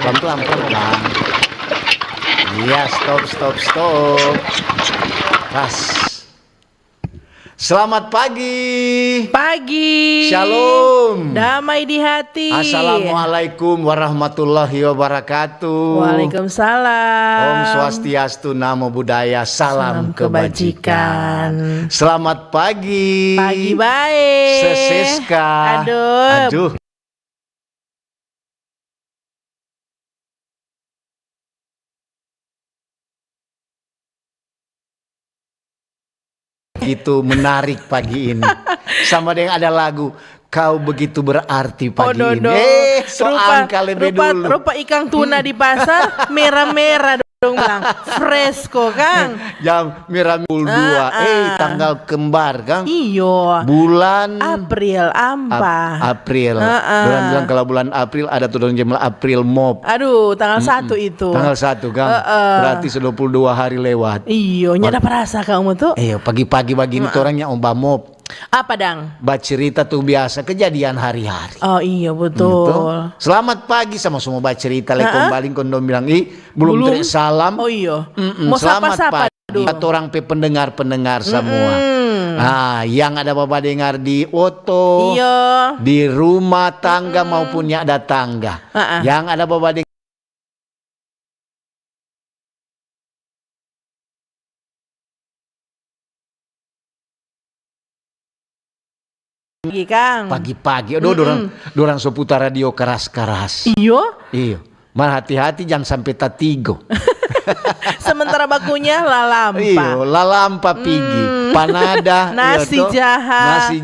Pelan-pelan, pelan-pelan. Iya, stop. Pas. Selamat pagi. Pagi. Shalom. Damai di hati. Assalamualaikum warahmatullahi wabarakatuh. Waalaikumsalam. Om Swastiastu, Namo Buddhaya, salam kebajikan. Selamat pagi. Pagi baik. Seseska. Aduh. Itu menarik pagi ini. Sama dengan ada lagu Kau Begitu Berarti pagi ini. Soal kalebe dulu. Rupa ikan tuna di pasar merah-merah dong bilang. Fresco Kang. Jam merah 2. Tanggal kembar Kang. Iyo. Bulan April ampa. April. Orang bilang kalau bulan April ada tuh jam April Mop. Aduh, tanggal 1 itu. Tanggal 1 Kang. Berarti 22 hari lewat. Iyo, nyada perasa kamu tuh. Pagi-pagi begini tuh orangnya Om Mop. Apa dang? Baca cerita tuh biasa kejadian hari-hari. Oh iya betul. Gitu. Selamat pagi sama semua baca cerita. Kembali kondom bilang belum teriak salam. Oh iya. Mau selamat pagi atau orang pendengar semua. Nah, yang ada bapak dengar di oto, iya, di rumah tangga maupun yang ada tangga. Yang ada bapak dengar Kang. Pagi-pagi, dorang seputar radio keras-keras. Iya. Mal hati-hati jangan sampai tatigo. Sementara bakunya lalampa. Iya, lalampa pigi. Panada. Nasi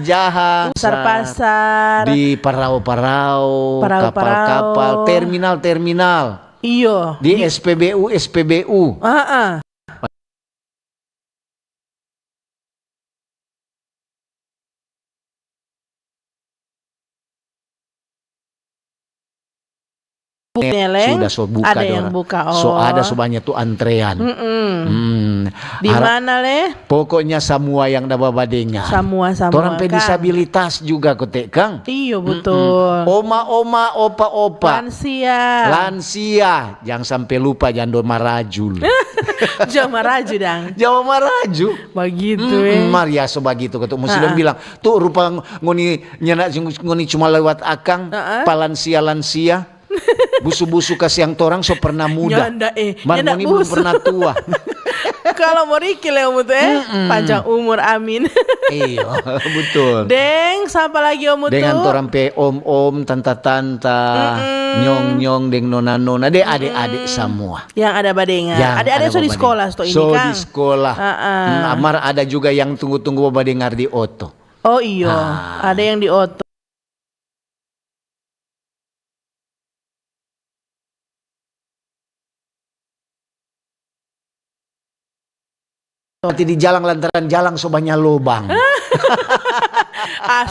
jaha. Pasar-pasar. Di parau-parau. Kapal-kapal. Terminal-terminal. Iya. Di SPBU. Sudah buka ada yang buka. Ada sebanyak tuh antrean. Di mana Pokoknya semua yang ada babadengar. Semua. Orang disabilitas juga kotek Kang. Iya betul. Oma, opa. Lansia. Jangan sampai lupa jangan marajul. Jangan maraju dang. Jangan maraju. Begitu Maria begitu ketuk muslim bilang tuh rupa ngoni cuma lewat akang palansia. Busu-busu kasih yang torang so pernah muda. Marmoni belum pernah tua. Kalau mau rikil ya panjang umur amin. Iya betul. Deng, siapa lagi om itu? Dengan torang pe om, tanta, nyong, deng nona, adik-adik semua. Yang ada badengan. Adik-adik so di sekolah ini kan. Di sekolah. Amar ada juga yang tunggu-tunggu badengar di oto. Oh iya, ada yang di oto. Nanti di jalan lantaran jalan so banyak lubang.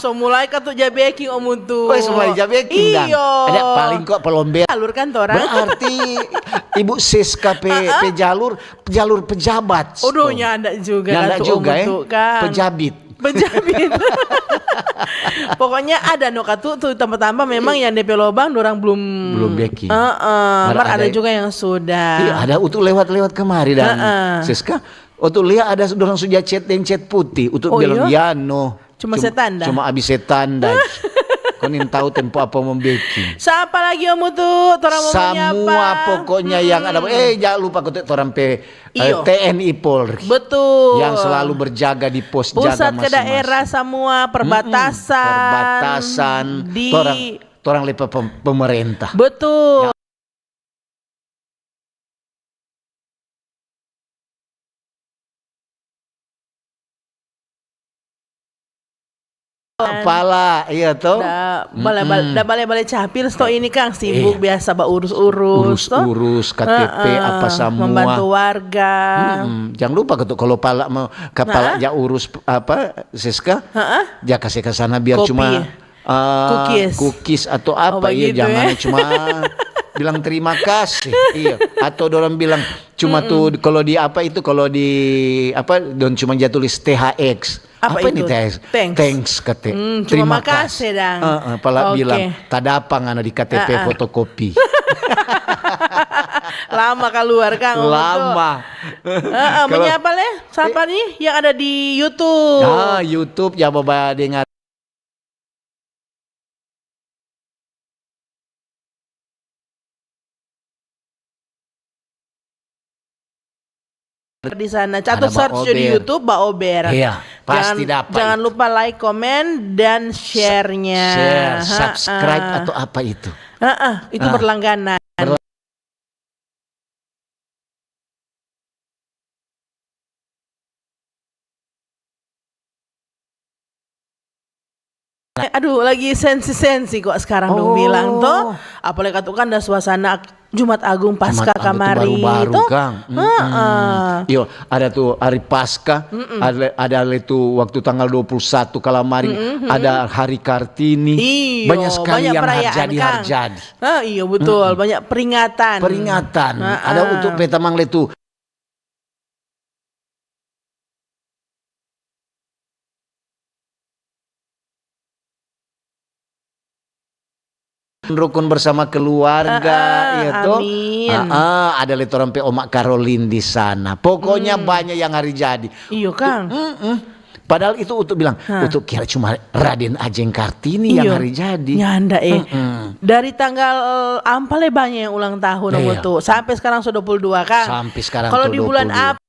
So mulai katu jabeking om untuk. So mulai jabeking dang. Ada paling kok pelombe. Jalur kantoran. Berarti Ibu Siska pe jalur pejabat. Odohnya ada juga pejabat. Penjamit. Pokoknya ada no katu tuh tambah-tambah memang yang DP lobang dorang belum beki. Mar ada juga yang sudah. Iya, ada untuk lewat kemari dan Siska. Untuk lihat ada dorang sudah chat putih untuk bilang ya no. Cuma setan dah. Cuma abis setan dah. Konin tahu tempo apa membeki. Siapa lagi Om tuh? Orang mau semua pokoknya yang ada. Jangan lupa kau orang TNI Polri. Betul. Yang selalu berjaga di pos pusat jaga masing-masing. Ke daerah semua perbatasan. Di orang lepas pemerintah. Betul. Kepala, iya toh. Balai capil sto ini Kang sibuk biasa urus KTP apa semua. Membantu warga. Jangan lupa kalau kepala urus apa Siska. Ja kasih ke sana biar kopi. Cuma cookies atau apa jangan cuma bilang terima kasih. Iya. Atau orang bilang cuma tuh kalau di don cuma dia tulis THX. Apa ini THX? Thanks kate. Terima kasih dang. Pala bilang tadapang di KTP fotokopi. Lama keluar Kang. Lama. Menyapa siapa nih yang ada di YouTube? YouTube ya Bapak dengar. Di sana catat search di YouTube Mbak Ober. Iya, pasti dapat. Jangan lupa like, komen dan share-nya. Share, subscribe atau apa itu? Itu berlangganan. Aduh, lagi sensi kok sekarang dong bilang tuh. Apalagi katakan ada suasana Jumat Agung Pasca kamari baru-baru Kang. Yo, ada tuh hari Pasca, ada itu waktu tanggal 21 kalamari, ada hari Kartini. Banyak sekali yang harjadi. Iya betul, banyak peringatan. Ada untuk petamang letu. Rukun bersama keluarga itu ada letoran pe Omak Caroline di sana. Pokoknya banyak yang hari jadi. Iya Kang. Padahal itu untuk bilang untuk kira cuma Raden Ajeng Kartini yang hari jadi. Nyanda dari tanggal ampale banyak yang ulang tahun tuh. Sampai sekarang sudah 22 Kang. Sampai sekarang kalau di bulan apa?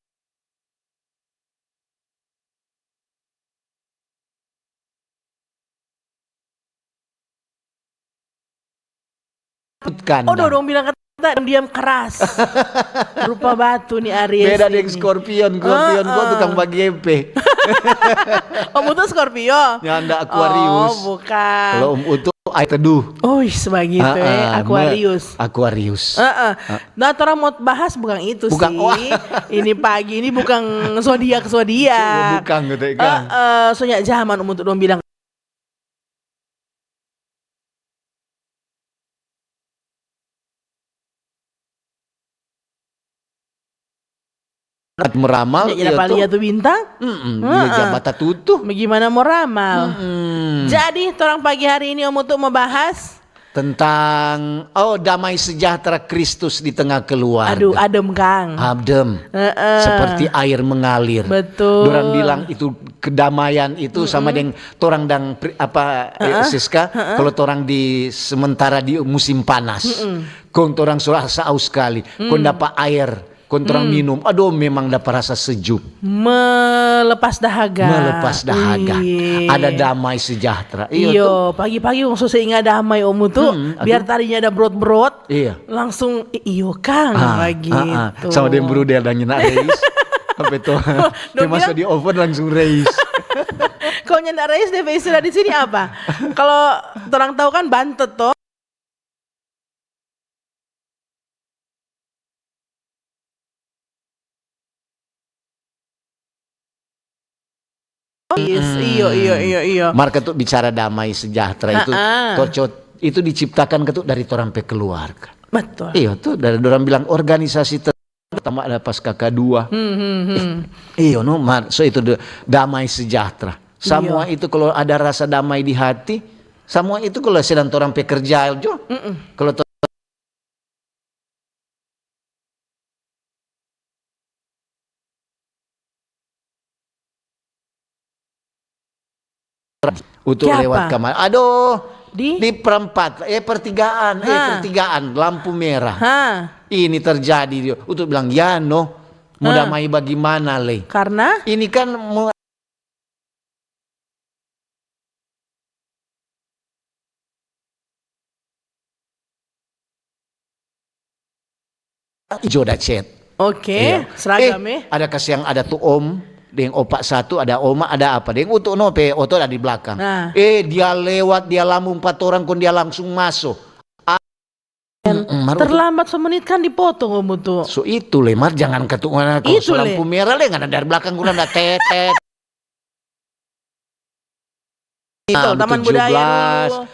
Dong bilang kata diam keras. Rupa batu nih Aries. Beda dengan Scorpion gua tukang bagi EP. Itu Scorpio. Nyanda Aquarius. Bukan. Kalau itu air teduh. Sebegitu Aquarius. Nah, orang mau bahas bukan itu sih. Ini pagi ini bukan zodiak. Bukan gitu kan. Soalnya zaman untuk dong bilang meramal ya tuh bintang bata tutup bagaimana mau ramal. Jadi orang pagi hari ini untuk membahas tentang damai sejahtera Kristus di tengah keluarga. Adem Kang. Adem. Seperti air mengalir. Betul. Orang bilang itu kedamaian itu sama dengan torang dan Siska. Kalau torang di sementara di musim panas. Kau torang rasa aus sekali. Kau dapat air. Kontrang minum, memang dapat rasa sejuk. Melepas dahaga. Ada damai sejahtera. Iyo, pagi-pagi langsung seingat damai tuh. Biar tadinya ada brot-brot. Iya. Langsung Kang lagi. Sama dia brudel dan nyenak reis. Apa itu? Dia masuk di oven langsung reis. Kau nyenak reis DP istilah di sini apa? Kalau orang tahu kan bantet toh. Iya. Marka tuh bicara damai sejahtera itu diciptakan ketuk dari orang pe keluarga. Betul. Iya tuh dari orang bilang organisasi pertama ada pas KK2. Iya so itu damai sejahtera. Semua itu kalau ada rasa damai di hati, semua itu kalau sedang orang pekerja jo. Kalau untuk lewat kamar. Aduh, di perempat, pertigaan, lampu merah. Ini terjadi. Untuk bilang ya mau damai bagaimana le? Karena ini kan jodoh chat. Oke, seragam ada kasih yang ada tuh om, deng opak satu, ada oma, ada apa, deng untuk nope, oto ada di belakang. Dia lewat, dia lambung 4 orang, kon dia langsung masuk. Terlambat semenit kan dipotong om tuh. So itu lemar jangan ketungan kalau lampu merah le nggak ada dari belakang kurang ada tetet. Taman budaya dulu.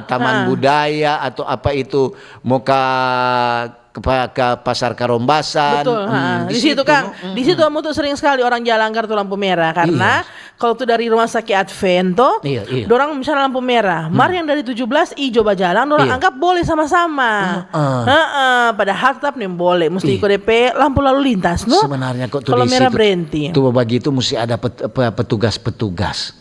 Taman budaya atau apa itu mau ke pasar Karombasan. Betul. Di situ Kang, di situ kamu tuh sering sekali orang jalan kartu lampu merah karena kalau tuh dari rumah sakit Advento, dorang misalnya lampu merah, mar yang dari 17 ijo jalan, dorang anggap boleh sama-sama. Padahal tetap nih boleh, mesti ikut DP lampu lalu lintas, no? Sebenarnya kok tuh kalau di merah situ, berhenti. Tuh begitu mesti ada petugas-petugas.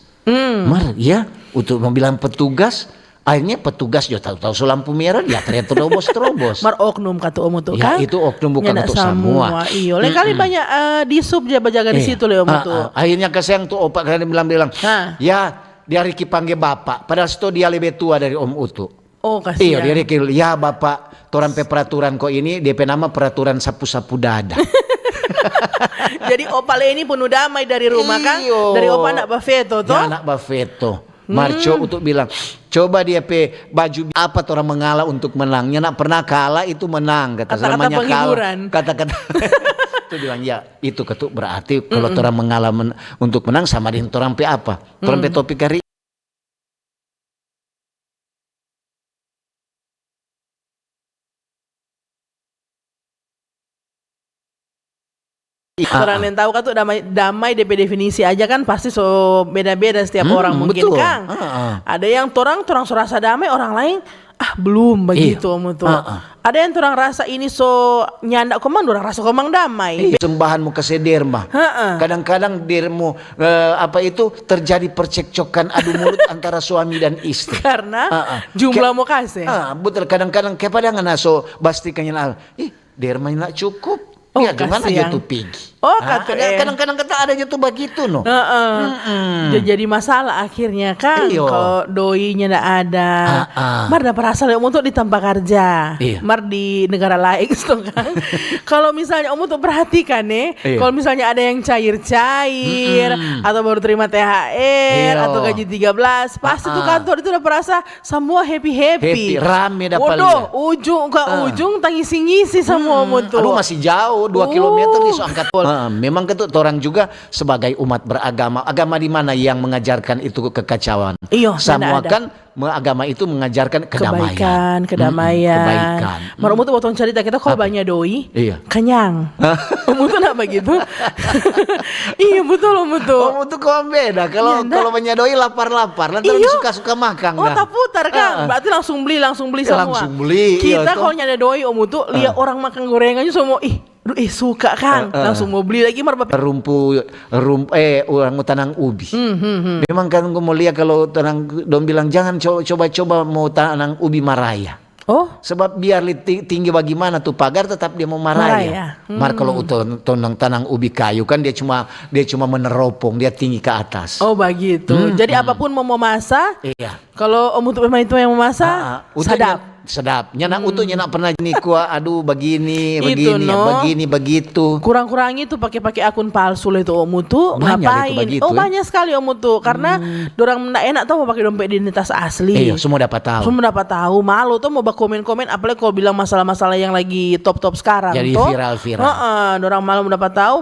Mar ya untuk membilang petugas. Akhirnya petugas jo tahu so lampu merah dia teriak terobos. Mar oknum kata om tuh kan? Itu oknum bukan untuk semua. Iya, lain kali banyak di sub jaga di situ le om tuh. Akhirnya keseng tuh opak kalian bilang, ya dia Riki panggil bapak. Padahal itu dia lebih tua dari om Utu. Oh kasihan. Iya dia Riki, ya bapak, toran peraturan kok ini DP nama peraturan sapu-sapu dada. Jadi opale ini penuh damai dari rumah kan? Dari opa anak Bafeto tuh. Ya, anak Bafeto. Marco untuk bilang coba dia baju apa orang mengalah untuk menangnya nak pernah kalah itu menang kata-kata penghiburan kata-kata itu bilang ya itu ketuk berarti kalau orang mengalah untuk menang sama dengan orang pe apa orang pe topik hari orang yang tahu kan tuh damai DP definisi aja kan pasti so beda-beda setiap orang mungkin betul. Kang. Ada yang torang so rasa damai, orang lain belum begitu om tuh. Ada yang torang rasa ini so nyandak komang, orang rasa komang damai. Sembahanmu keseder mah. Kadang-kadang dirimu apa itu terjadi percekcokan adu mulut antara suami dan istri. Karena jumlah mau kasih. Betul kadang-kadang kepada ngana so bastikannya derma nak cukup. Ya gimana aja tuh pigi. Kadang-kadang kata ada aja tuh begitu no. Jadi masalah akhirnya kan kalau doinya ndak ada. Mar dapat asal om untuk di tempat kerja. Mar di negara lain gitu kan. Kalau misalnya om untuk perhatikan kalau misalnya ada yang cair-cair atau baru terima THR atau gaji 13, pasti tuh kantor itu udah perasa semua happy. Rame dapat. Waduh, ujung ke ujung tangisi-ngisi semua om tuh. Aduh masih jauh 2 kilometer nih so angkat. Memang ketut orang juga sebagai umat beragama, agama di mana yang mengajarkan itu kekacauan. Semua kan agama itu mengajarkan kedamaian. Kebaikan. Marumu tuh waktu cerita kita kalau banyak doi, kenyang. Om tuh nak begitu. Iya betul om tuh. Om tuh kok beda. Kalau banyak doi lapar-lapar, nanti suka-suka makan. Tak putar kan. Berarti langsung beli semua. Langsung beli. Kita kalau nyada doi om tuh lihat orang makan gorengannya semua suka kan langsung mau beli lagi orang tanang ubi. Memang kan gue mau lihat kalau dong bilang jangan coba-coba mau tanang ubi maraya. Sebab biar tinggi bagaimana tuh pagar tetap dia mau maraya. Kalau tanang ubi kayu kan dia cuma meneropong, dia tinggi ke atas. Begitu. Jadi apapun mau masak, kalau om untuk memang itu yang mau masak, sedap. Nyana utuhnya nak pernah nih aduh begini begitu. Kurang-kurangi tuh pakai akun palsu itu om tuh ngapain? Banyak sekali om tuh karena dorang ndak enak tuh mau pakai dompet identitas asli. Semua dapat tahu. Malu tuh mau komen-komen apalagi kalau bilang masalah-masalah yang lagi top sekarang jadi tuh. viral. Dorang malu dapat tahu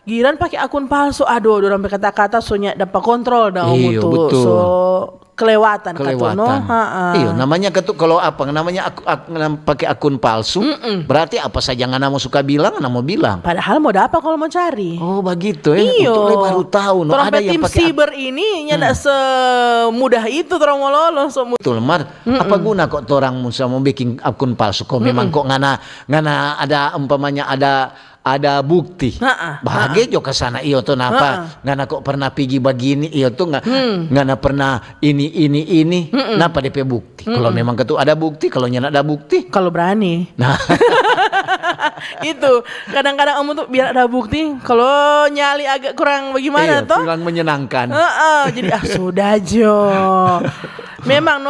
giran pakai akun palsu. Aduh, dorang berkata-kata sonya dapat kontrol dah om tuh. So kelewatan. No? Iya, namanya ketuk kalau apa namanya pakai akun palsu, berarti apa saja ngana mau suka bilang, ngana mau bilang. Padahal mau apa kalau mau cari? Oh, begitu ya. Iyo. Untuk baru tahu no, ada yang tim pakai siber ini nyada semudah itu orang mau lolos. Betul, Mar. Apa guna kok orang mau bikin akun palsu? Kok memang kok ngana ada umpamanya ada bukti. Bahagia jo ke sana iyo tuh napa ngana kok pernah pergi begini iyo tuh ngana pernah ini napa DP bukti. Kalau memang ketu ada bukti, kalau nyana ada bukti, kalau berani. Nah. Itu kadang-kadang kamu tuh biar ada bukti, kalau nyali agak kurang bagaimana toh? Kurang menyenangkan. Jadi sudah jo. Memang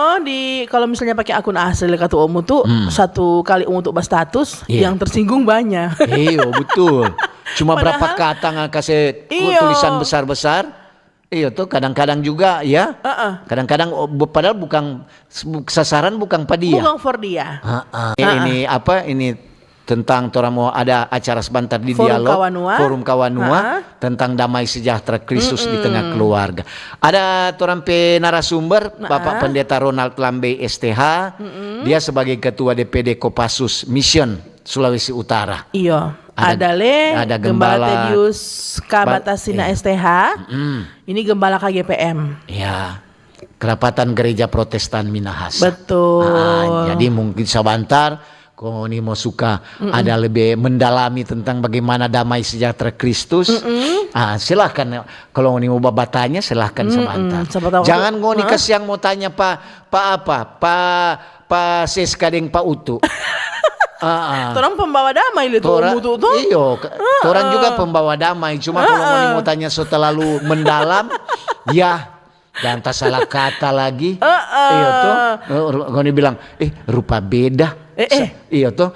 kalau misalnya pakai akun asli kata Omu tuh satu kali Omu tuh status yang tersinggung banyak. Iya betul. Cuma padahal, berapa kata nggak kasih tulisan besar-besar. Iya tuh kadang-kadang juga ya. Kadang-kadang padahal bukan sasaran bukan pada dia. Bukan for dia. Ini apa ini? Tentang orang mau ada acara sebentar di Forum Kawanua tentang damai sejahtera Kristus di tengah keluarga. Ada orang narasumber Bapak Pendeta Ronald Lambe STH, dia sebagai Ketua DPD Kopassus Mission Sulawesi Utara. Iya. Ada Gembala Tedius Kabatasina STH. Ini Gembala KGPM. Ya. Kerapatan Gereja Protestan Minahasa. Betul. Jadi mungkin sebentar kalau ini mau suka ada lebih mendalami tentang bagaimana damai sejahtera Kristus, silahkan. Kalau ini mau bertanya silahkan sebentar. Jangan ngoni kasih yang mau tanya Pak Seskadeng Pak Utu. Orang pembawa damai itu Utu tuh. Iyo, orang juga pembawa damai. Cuma kalau ngoni mau tanya setelah mendalam, ya. Dan tak salah kata lagi. Iya tuh. Ngoni bilang, rupa beda. Iya tuh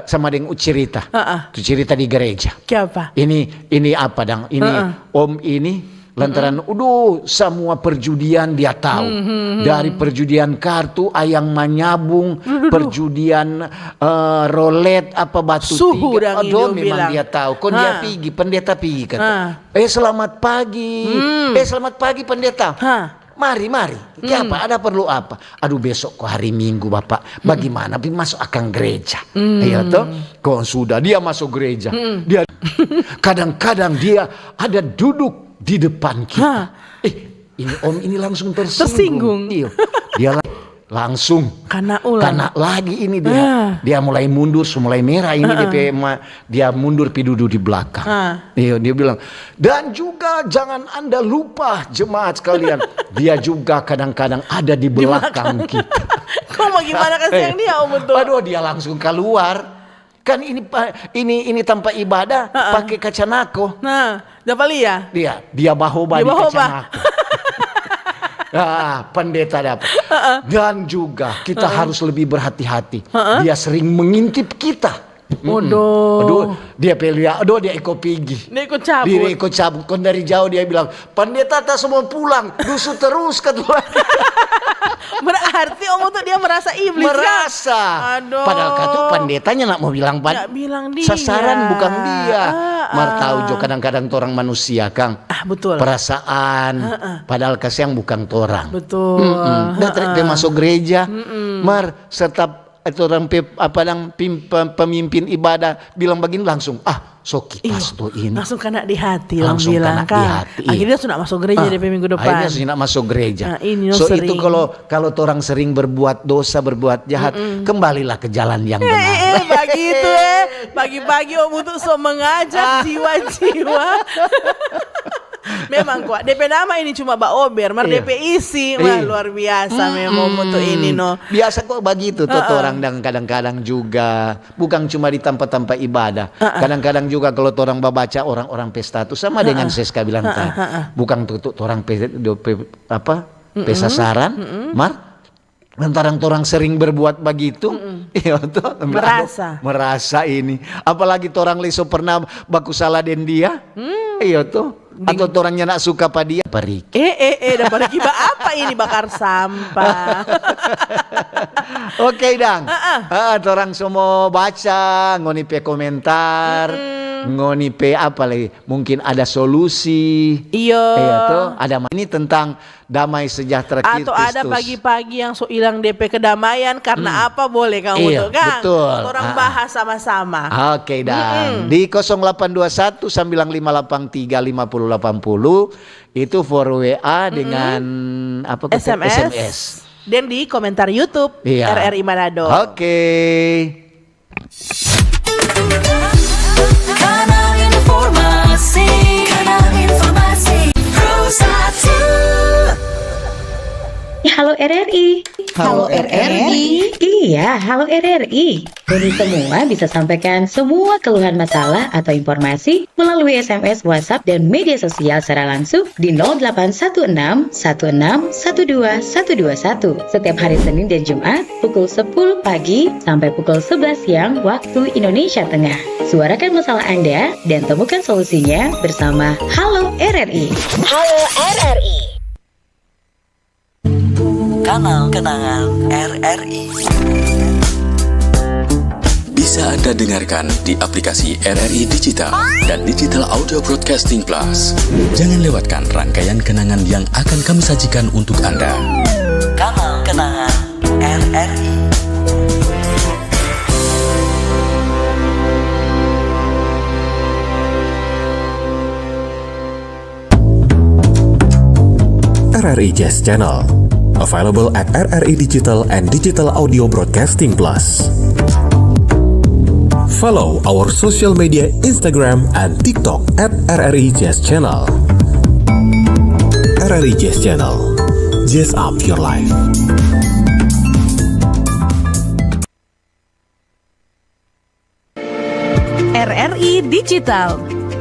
sama dengan cerita. Itu cerita di gereja. Siapa? Ini apa dang? Ini om ini lantaran semua perjudian dia tahu. Dari perjudian kartu, ayang manyabung, perjudian rolet apa batu suhu tiga. Memang dia tahu. Kon dia pergi, pendeta pergi kata. Selamat pagi. Selamat pagi pendeta. Mari. Apa? Ada perlu apa? Aduh besok kok hari Minggu Bapak. Bagaimana? Masuk akan gereja. Iya toh? Kok sudah dia masuk gereja. Dia kadang-kadang dia ada duduk di depan kita. Ini om ini langsung tersinggung. Iya. Dia langsung karena lagi ini dia mulai mundur, mulai merah ini dia mundur duduk di belakang. Iya, dia bilang, dan juga jangan Anda lupa jemaat sekalian, dia juga kadang-kadang ada di belakang kita. Kok mau gimana kasih yang dia om betul? Aduh, dia langsung keluar. Kan ini tanpa ibadah pakai kacanako. Dapat lihat? Dia bahoba di kacanako. Pendeta dapat. Dan juga kita harus lebih berhati-hati. Dia sering mengintip kita. Aduh, dia ikut pergi. Dia ikut cabut. Kon dari jauh dia bilang, pendeta tak semua pulang, dusu terus ketua. Berarti om tuh dia merasa iblis. Merasa. Aduh. Padahal kata pendetanya nak mau bilang dia. Sasaran bukan dia. Tahu jo kadang-kadang orang manusia Kang. Betul. Perasaan. Padahal kasih yang bukan orang. Betul. Dia masuk gereja. Serta itu orang pemimpin ibadah bilang begini langsung soki pas tuh ini langsung kena di hati langsung bilang kan akhirnya sudah masuk gereja di minggu depan akhirnya sudah masuk gereja itu kalau orang sering berbuat dosa berbuat jahat kembalilah ke jalan yang benar begitu pagi-pagi om untuk mengajak jiwa-jiwa. Memang kok DP nama ini cuma Ober, DP isi luar biasa memang moto ini biasa kok begitu tuh orang dan kadang-kadang juga bukan cuma di tempat-tempat ibadah, kadang-kadang juga kalau orang baca orang-orang pesta itu sama dengan Seska bilang tadi, bukan tuh orang pesasaran, lantaran orang sering berbuat begitu, merasa ini, apalagi orang leso pernah baku salah den dia, atau orangnya nak suka pada dia pergi. Dapat kiba apa ini bakar sampah. Oke dang. Orang semua baca ngoni pe komentar. ngoni pe apa lagi? Mungkin ada solusi. Iya. Tuh, ada ini tentang damai sejahtera Kristus. Atau ada pagi-pagi yang hilang DP kedamaian karena apa boleh kamu tuh kan? Betul. Orang bahas sama-sama. Oke, dan di 0821 9583 5080 itu for WA dengan apa? SMS. Dan di komentar YouTube RRI Manado. Oke. Kanal informasi Pro 1. Halo RRI. Halo RRI. Iya, halo RRI. Ini semua bisa sampaikan semua keluhan masalah atau informasi melalui SMS, WhatsApp, dan media sosial secara langsung di 0816 16 12 121 setiap hari Senin dan Jumat pukul 10 pagi sampai pukul 11 siang waktu Indonesia Tengah. Suarakan masalah Anda dan temukan solusinya bersama Halo RRI. Halo RRI. Kanal Kenangan RRI. Bisa Anda dengarkan di aplikasi RRI Digital dan Digital Audio Broadcasting Plus. Jangan lewatkan rangkaian kenangan yang akan kami sajikan untuk Anda. Kanal Kenangan RRI. RRI Jazz Channel, available at RRI Digital and Digital Audio Broadcasting Plus. Follow our social media Instagram and TikTok at RRI Jazz Channel. RRI Jazz Channel, jazz up your life. RRI Digital.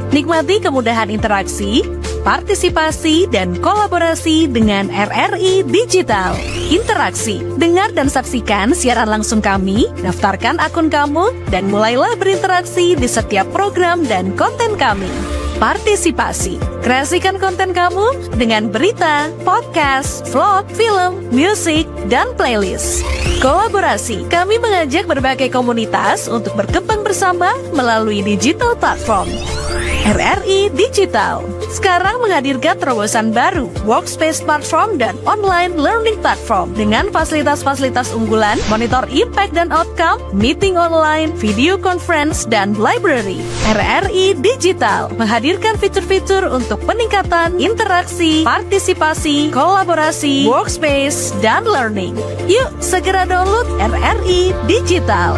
Nikmati kemudahan interaksi, partisipasi, dan kolaborasi dengan RRI Digital. Interaksi, dengar dan saksikan siaran langsung kami, daftarkan akun kamu, dan mulailah berinteraksi di setiap program dan konten kami. Partisipasi, kreasikan konten kamu dengan berita, podcast, vlog, film, musik, dan playlist. Kolaborasi, kami mengajak berbagai komunitas untuk berkembang bersama melalui digital platform. RRI Digital sekarang menghadirkan terobosan baru, workspace platform dan online learning platform dengan fasilitas-fasilitas unggulan, monitor impact dan outcome, meeting online, video conference, dan library. RRI Digital menghadirkan fitur-fitur untuk peningkatan interaksi, partisipasi, kolaborasi, workspace, dan learning. Yuk segera download RRI Digital.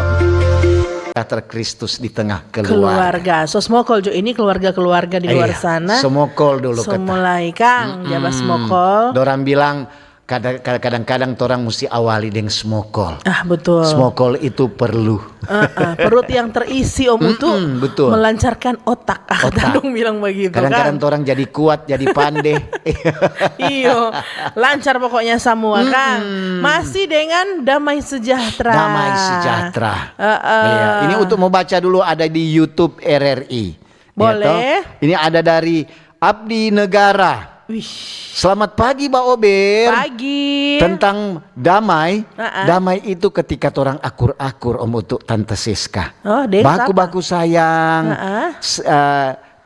Kristus di tengah keluarga. So smokol jo ini keluarga-keluarga di luar sana. Semokol dulu kata. Mulai Kang, jabat smokol. Dorang bilang kadang-kadang orang mesti awali dengan smokol. Betul. Smokol itu perlu. Perut yang terisi untuk betul. Melancarkan otak. Dong bilang begitu. Kadang-kadang orang jadi kuat, jadi pandai. Iyo, lancar pokoknya semua Kang. Masih dengan damai sejahtera. Damai sejahtera. Ini untuk membaca dulu ada di YouTube RRI. Boleh. Ini ada dari Abdi Negara. Selamat pagi Mbak Ober. Pagi. Tentang damai. Damai itu ketika orang akur-akur untuk Tante Siska. Baku-baku sayang.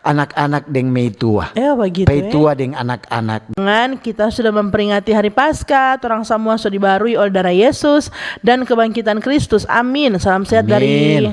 Anak-anak deng meitua. Begitu. Meitua deng anak-anak. Dengan kita sudah memperingati hari Paskah, orang semua sudah dibarui oleh darah Yesus dan kebangkitan Kristus. Amin. Salam sehat dari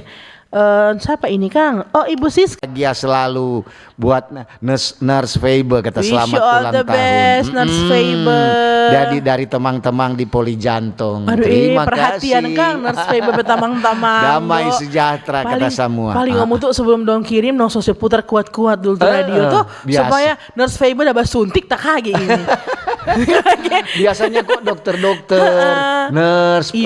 siapa ini Kang? Oh Ibu Siska. Dia selalu buat Nurse Faber kata wish selamat all ulang the tahun. Best, Nurse Faber. Jadi dari teman-teman di Poli Jantung. Terima perhatian kasih. Kang Nurse Faber betamang-tamang. Damai sejahtera kata semua. Paling ngomong tuh sebelum dong kirim nong sosok putar kuat-kuat dulu tuh radio tuh biasa. Supaya Nurse Faber dapat suntik tak kaget ini. Biasanya kok dokter-dokter, nurse,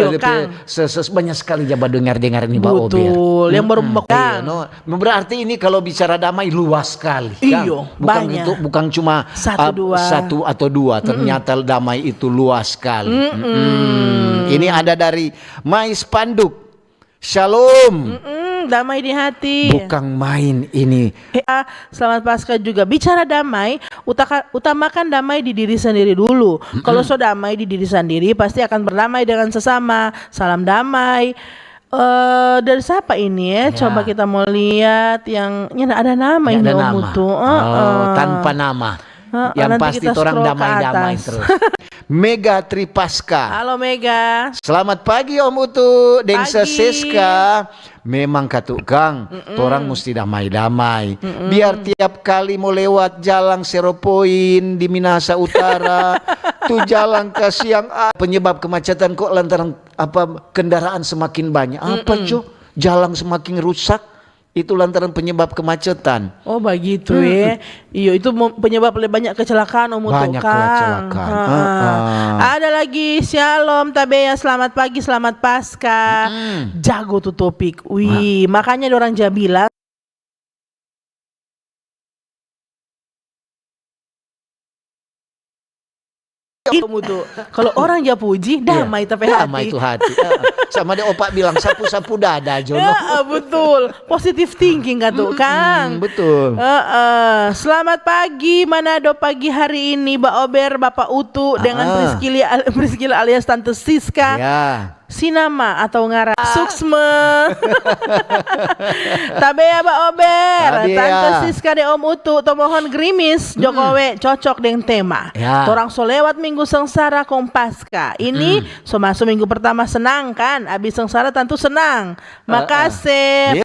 banyak sekali jabat dengar-dengar ini Mbak Ober. Betul. Yang baru membekang. Berarti ini kalau bicara damai luas sekali. Iyo, banyak. Bukan cuma satu atau dua. Ternyata damai itu luas sekali. Ini ada dari Mais Panduk. Shalom. Damai di hati. Bukan main ini. Selamat Paskah juga. Bicara damai, utamakan damai di diri sendiri dulu. Kalau so damai di diri sendiri, pasti akan berdamai dengan sesama. Salam damai. Dari siapa ini ya? Coba kita mau lihat yang ada nama ini Om Mutu. Tanpa nama. Yang pasti orang damai-damai terus. Mega Tripaska. Halo Mega. Selamat pagi Om Utu, Dengsa Seska. Memang katukang, orang mesti damai-damai. Biar tiap kali mau lewat jalan Seropoin di Minahasa Utara, tuh jalan ke siang penyebab kemacetan kok lantaran kendaraan semakin banyak. Apa cuy? Jalan semakin rusak. Itu lantaran penyebab kemacetan. Oh begitu ya. Iya itu penyebab lebih banyak kecelakaan Om Utu. Banyak kecelakaan. Ada lagi Shalom Tabea, selamat pagi, selamat Pasca. Jago tuh topik. Wih, makanya orang bilang kalau orang ya puji damai tapi hati. Damai itu hati. Sama dia opak bilang sapu-sapu dada Jono. Ya, betul. Positive thinking kan tuh Kang. Betul. Selamat pagi Manado pagi hari ini Mbak Ober, Bapak Utu dengan Priscilla alias Tante Siska. Ya. Sinama atau ngara Suksme. Tabea Mbak Ober, Tante Siska de Om Utu tomohon grimis Jokowi cocok dengan tema. Torang so lewat minggu sengsara Kompaska. Ini so masuk minggu pertama senang kan? Abis sengsara tentu senang. Makasih.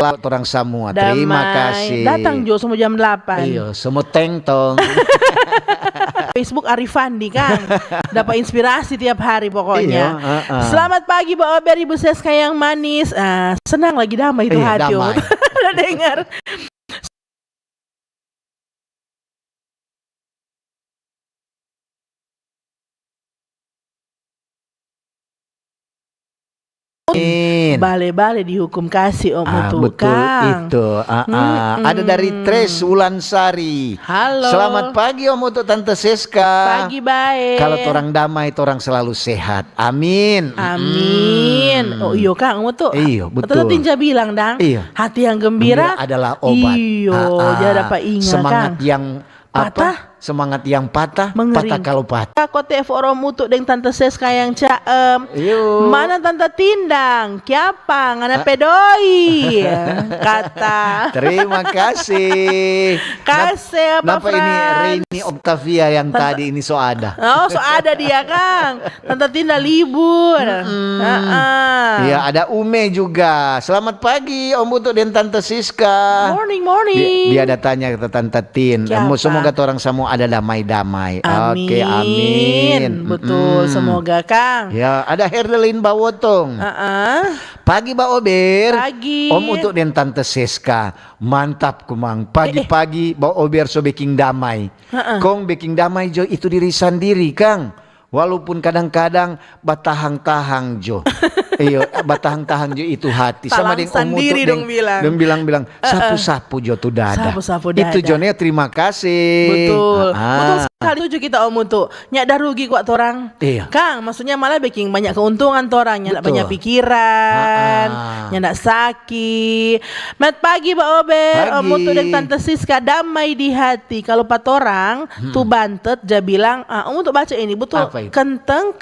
Orang semua, terima kasih. Datang Jo semua jam 8. Iya, semua teng-tong. Facebook Arifandi Kang. Dapat inspirasi tiap hari pokoknya. Selamat pagi Mbak Ober, Ibu Seska yang manis. Senang lagi damai itu hati. Udah dengar. Bale-bale dihukum kasih Om Utu. Betul Kang. itu. Ada dari Tres Wulansari. Halo. Selamat pagi Om Utu, Tante Seska. Pagi baik. Kalau orang damai, orang selalu sehat. Amin. Amin. Oh iya Kang Om Utu. Iya betul. Betul Tinja bilang dang. Iya. Hati yang gembira adalah obat. Iya. Jadi dapat ingat semangat Kang. yang patah. Semangat yang patah, Mengering. patah kalau patah. Aku telepon Mutu dengan Tante Seska yang caem. Mana Tante Tindang? Kiapa ngana pedoi? Kata. Terima kasih. Kasih apa Kenapa ini Reini Octavia yang tadi ini so ada? Oh so ada dia Kang. Tante Tinda libur. Iya ada Ume juga. Selamat pagi Om Mutu dan Tante Siska. Morning. Dia datanya ke Tante Tin. Semoga orang semua ada damai-damai. Amin. Oke, amin. Betul, semoga Kang. Ya, ada Herdelin Bawotong. Pagi Mbak Ober. Pagi. Om untuk dan Tante Seska. Mantap kumang. Pagi-pagi Mbak Ober so baking damai. Kong baking damai jo itu diri sendiri Kang. Walaupun kadang-kadang batahang-tahang jo. Iyo, batahang-tahang jo itu hati. Sama dengan Om Utu dong bilang sapu-sapu jo tuh dada. Sapu-sapu dada. Itu Jonnya terima kasih. Betul. Betul sekali tujuh kita Om Utu. Nyak dah rugi kuat torang. Iya. Kang, maksudnya malah baking banyak keuntungan torang. Nyak banyak pikiran. Nyak nak sakit. Mat pagi Mbak Ober. Om Utu dan Tante Siska damai di hati. Kalau pat orang tuh bantet dia bilang, Om Utu baca ini betul. Kenteng.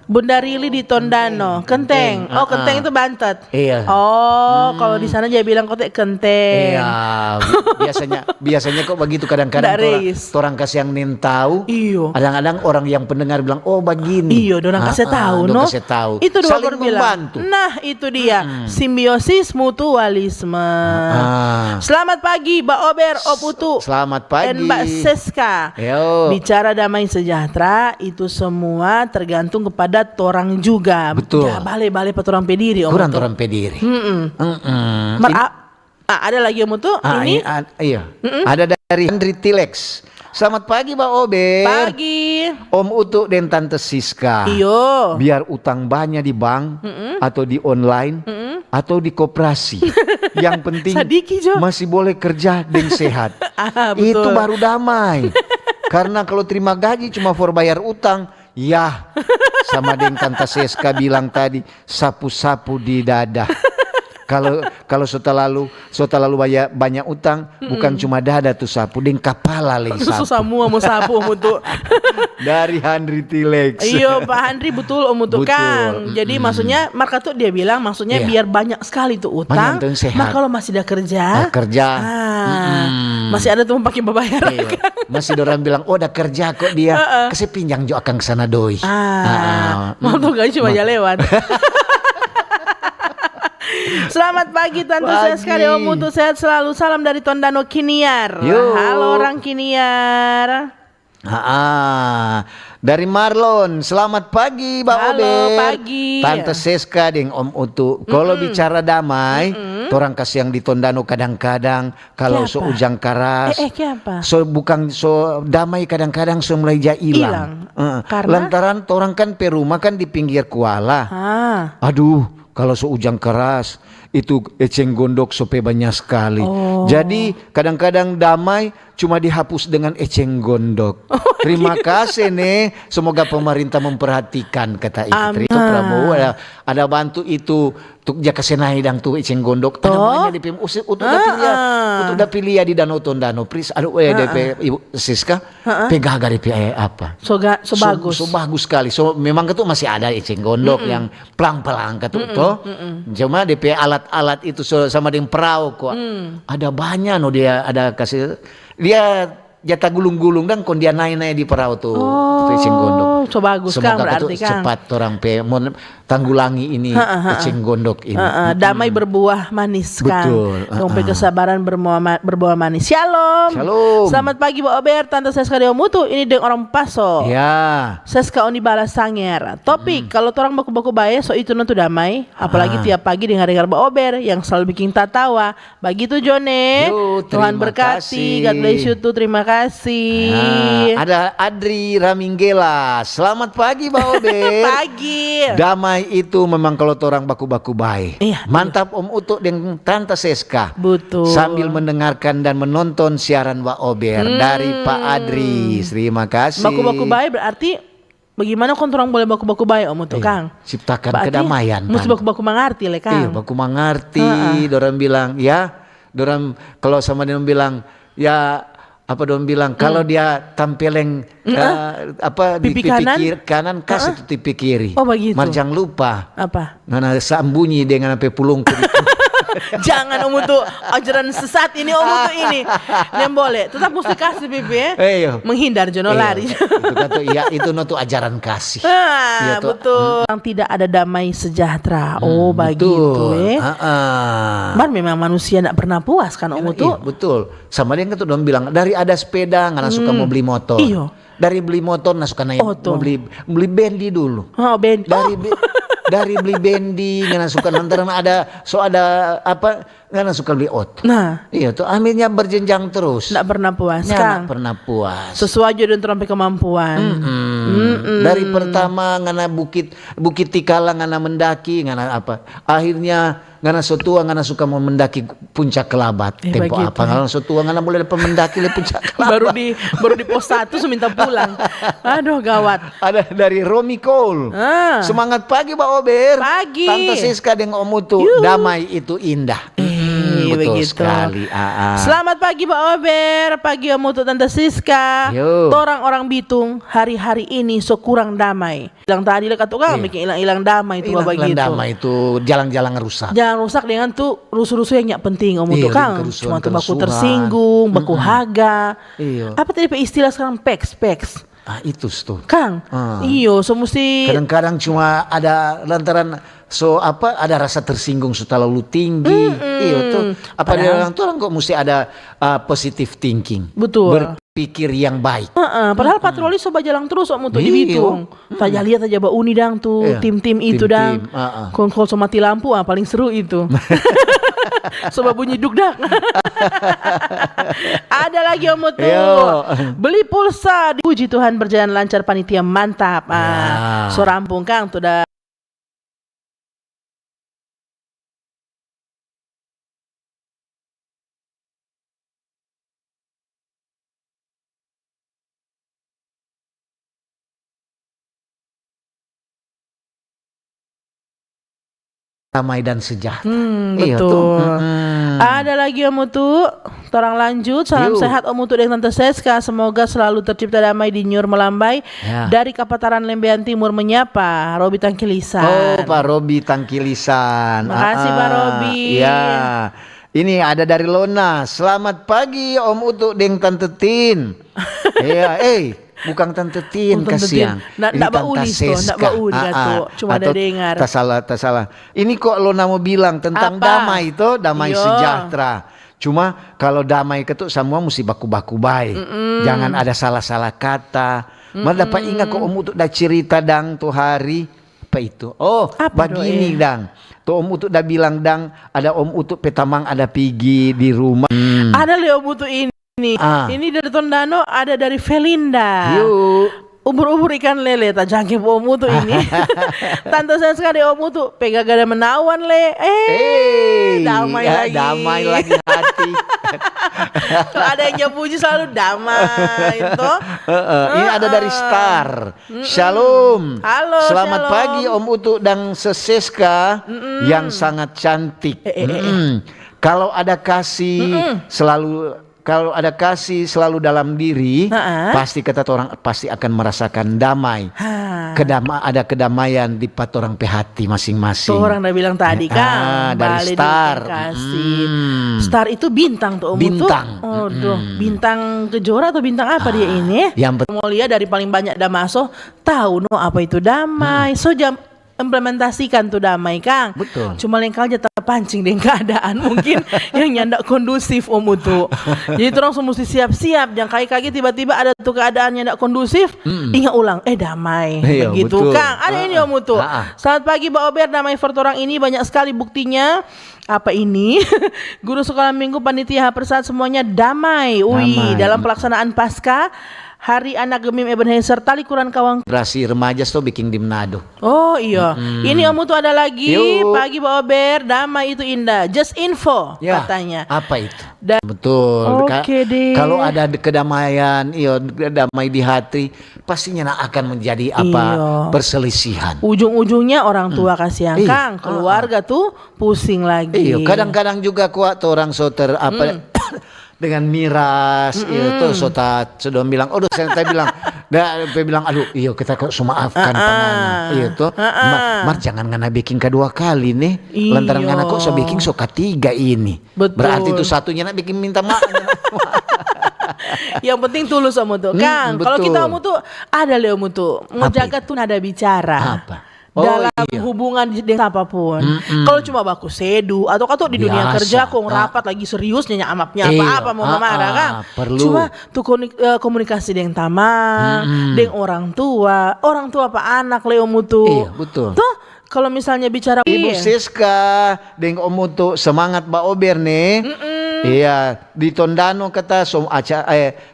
Bunda Rili di Tondano, Kenteng. Oh, Kenteng itu Bantet. Iya. Oh, kalau di sana dia bilang kotek Kenteng. Iya. Biasanya kok begitu kadang-kadang orang kasih yang nin tahu. Iyo. Kadang-kadang orang yang pendengar bilang, "Oh, begini." Iyo, orang kasih tahu, no. Kasih tahu. Itu dua saling membantu. Nah, itu dia. Simbiosis mutualisme. Selamat pagi, Mbak Ober, Om Utu. Selamat pagi. Dan Mbak Seska. Yo. Bicara damai sejahtera itu semua tergantung kepada torang juga. Betul. Ya, balik petorang pediri Om Kurang Utu. orang pediri. Ada lagi Om Utu ini. Iya. Ada dari Andri Tilex. Selamat pagi Mbak Ober. Pagi. Om Utu dan Tante Siska. Iyo. Biar utang banyak di bank atau di online atau di koperasi. Yang penting Sadiki, Jo. masih boleh kerja dan sehat. Betul. Itu baru damai. Karena kalau terima gaji cuma for bayar utang, ya sama dengan Tante Siska bilang tadi, sapu-sapu di dada. Kalau so terlalu banyak utang, bukan cuma dada tuh sapu, deng kapala lagi sapu. Susah semua mau sapu Om Utu. Dari Handri Tilex. Iya Pak Handri betul Om Utu Kang. Jadi maksudnya Marka tuh dia bilang maksudnya biar banyak sekali tuh utang. Nah kalau masih ada kerja. Masih ada tuh pakai berbayar. Masih orang bilang udah kerja kok dia. Kasih pinjang jo akan kesana doi. Mau tuh gak cuma lewat. Selamat pagi Tante Seska Om Utu, sehat selalu. Salam dari Tondano Kiniar. Halo orang Kiniar. Dari Marlon, selamat pagi Mbak Obe. Halo pagi. Tante Seska deng Om Utu. Kalau bicara damai, orang kasih yang di Tondano kadang-kadang kalau so ujang karas. So bukan so damai kadang-kadang so mulai hilang. Lantaran orang kan perumah kan di pinggir kuala. Aduh, kalau so ujang keras itu eceng gondok sope banyak sekali. Jadi kadang-kadang damai cuma dihapus dengan eceng gondok. Terima kasih nih. Semoga pemerintah memperhatikan kata itu. Prabowo ada bantu itu untuk jaka senai dang tuh eceng gondok. Ada banyak di PM untuk dapilih di Danau Tondano. Pris aduh DP Ibu Siska pegaga DP apa? So bagus. So bagus sekali. So memang itu masih ada eceng gondok yang pelang-pelang toh. Cuma DP alat itu sama dengan perahu kok. Ada banyak dia ada kasih dia jatah gulung-gulung dan kon dia naik-naik di perahu tuh eceng gondok. So bagus kan berarti kan. Cepat orang tanggulangi ini eceng gondok ini. Damai berbuah manis kan. Betul. Dompet kesabaran berbuah manis. Shalom. Selamat pagi Bu Ober, Tante Seska Om Utu. Ini deng orang Paso. Ya. Seska Oni balas sanger. Topik kalau orang baku-baku bae so itu nentu damai. Apalagi tiap pagi dengar-dengar Bu Ober yang selalu bikin tatawa. Begitu Jone. Tuhan berkati. God bless you tuh. Terima kasih. Ada Adri Raminggela. Selamat pagi Mbak Ober. Pagi. Damai itu memang kalau orang baku-baku baik. Mantap Om Utu dengan Tante Seska. Betul. Sambil mendengarkan dan menonton siaran Mbak Ober dari Pak Adri. Terima kasih. Baku-baku baik berarti bagaimana orang boleh baku-baku baik Om Utu Kang? Ciptakan kedamaian. Mesti baku-baku mengerti le Kang. Iya baku mengerti. Dorang bilang dorang kalau sama dia bilang apa dong bilang kalau dia tampileng di pipi kanan kasih itu pipi kiri. Begitu. Jangan lupa apa? Ngana sambunyi dengan apa pulung Jangan Om Utu ajaran sesat ini Om Utu ini. Nem boleh, tetap mesti kasih pipi menghindar jono lari. Itu no tuh ajaran kasih. Betul. Yang tidak ada damai sejahtera. Begitu memang manusia tidak pernah puas kan Om Utu. Betul. Sama dia kan tuh dong bilang dari ada sepeda nggak suka mau beli motor. Dari beli motor nggak suka naik mau beli bendi dulu. Dari beli bendi nggak suka nanti ada apa nggak suka beli iya tuh akhirnya berjenjang terus nggak pernah puas kan nggak pernah puas sesuai dengan sampai kemampuan dari pertama ngana bukit Tikala ngana mendaki ngana apa akhirnya ngana sotua ngana suka mau mendaki puncak Kelabat tempo apa ngana sotua ngana boleh dapat mendaki le puncak Kelabat baru di pos 1 minta pulang aduh gawat ada dari Romi Cole semangat pagi Pak Ober pagi Tante Siska dengan Om Utu damai itu indah betul begitu. Sekali selamat pagi Pak Ober pagi Om Utu Tante Siska orang-orang Bitung hari-hari ini so kurang damai bilang tadi lekat tuh kan bikin hilang damai itu Bapak gitu damai itu jalan-jalan rusak dengan tuh rusuh-rusuh yang penting Om Utu Kang cuma tuh baku tersinggung baku haga apa tadi istilah sekarang peks itu tuh Kang so mesti kadang-kadang cuma ada lantaran ada rasa tersinggung terlalu tinggi tuh apa dia orang kok mesti ada positive thinking betul berpikir yang baik padahal patroli soba jalan terus Om Utu di Bitung tajah lihat aja Uni dang tuh tim-tim itu dang kongkol so mati lampu paling seru itu soba bunyi dugdak ada lagi Om Utu beli pulsa puji Tuhan berjalan lancar panitia mantap so rampung Kang tuh dah damai dan sejahtera. Betul. Ada lagi Om Utu, orang lanjut. Salam sehat Om Utu dan Tante Seska. Semoga selalu tercipta damai di Nyur Melambai. Dari Kapataran Lembean Timur menyapa Robi Tangkilisan. Oh, Pak Robi Tangkilisan. Makasih Pak Robi. Ya. Ini ada dari Lona. Selamat pagi Om Utu dan Tante Tin. Iya, bukan Tante Tin, kasihan. Ini Tante Seska. Cuma ada dengar. Tak salah. Ini kok Lona mau bilang tentang damai itu, damai sejahtera. Cuma kalau damai itu semua mesti baku-baku baik. Jangan ada salah-salah kata. Dapat ingat kok Om Utu dah cerita dang tuh hari apa itu? Begini dang. Tuh Om Utu dah bilang dang, ada Om Utu petamang ada pigi di rumah. Ada Om Utu ini. Ini dari Tondano, ada dari Felinda. Ubur-ubur ikan lele tak jangkip Om Utu ini. Tante saya sekali Om Utu pegang gada menawan le. Damai lagi. Damai lagi hati. Kalau ada yang puji selalu damai itu. Ini ada dari Star. Shalom. Halo. Selamat pagi Om Utu dan Seseska yang sangat cantik. Kalau ada kasih selalu dalam diri, pasti kata orang pasti akan merasakan damai. Ada kedamaian di pat orang hati masing-masing. Tuh orang udah bilang tadi kan. Dari Star. Star itu bintang tuh Om Utu. Bintang kejora atau bintang apa dia ini? Yang mau lihat dari paling banyak damaso, tahu apa itu damai. So implementasikan tuh damai Kang. Betul. Cuma lain kali terpancing dengan keadaan mungkin yang nyandak kondusif Om Utu. Jadi terus mesti siap-siap. Jangan kaget tiba-tiba ada tuh keadaan yang nyandak kondusif. Ingat ulang, damai. Begitu betul. Kang. Ada ini Om Utu. Selamat pagi Mbak Ober, damai Vertorang ini banyak sekali buktinya. Apa ini? Guru sekolah minggu panitia persat semuanya damai. Dalam pelaksanaan pasca Hari Anak Gemim Ebenezer Talikuran Kawang Generasi remaja tuh bikin di Manado. Oh iya. Ini Om Utu ada lagi. Pagi Mbak Ober, damai itu indah. Just info katanya. Apa itu? Betul. Kalau ada kedamaian, damai di hati, pastinya akan menjadi perselisihan. Ujung-ujungnya orang tua kasihan Kang, keluarga tuh pusing lagi. Kadang-kadang juga kuat orang soter dengan miras itu sudah bilang saya bilang aduh kita kok maafkan pangana itu mar jangan ngana bikin kedua kali nih lantaran ngana kok bikin ketiga ini. Betul. Berarti itu satunya nak bikin minta maaf. Yang penting tulus Om Utu Kang. Kalau kita Om Utu ada Om Utu menjaga tuh nada bicara. Dalam hubungan dengan apapun. Kalau cuma baku sedu atau di dunia kerja kok rapat lagi serius nanya amapnya apa mau marah kan. Cuma tuh komunikasi dengan tamang, dengan orang tua apa anak Om Utu. Betul. Tuh kalau misalnya bicara Ibu Siska dengan Om Utu semangat Mbak Ober nih. Iya, di Tondano kata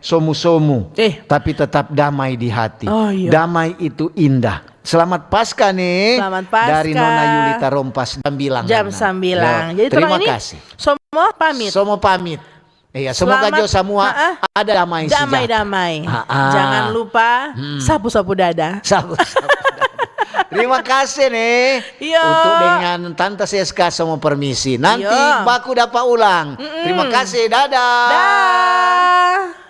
somu-somu, tapi tetap damai di hati. Damai itu indah. Selamat Paskah nih. Selamat Paskah. Dari Nona Yulita Rompas jam 9. Jadi terima kasih. Semua pamit. Iya, semoga semua ada damai sejahtera. Damai. Jangan lupa sapu-sapu dada. Terima kasih nih. Untuk dengan Tante Seska semua permisi. Nanti baku dapat ulang. Terima kasih. Dadah.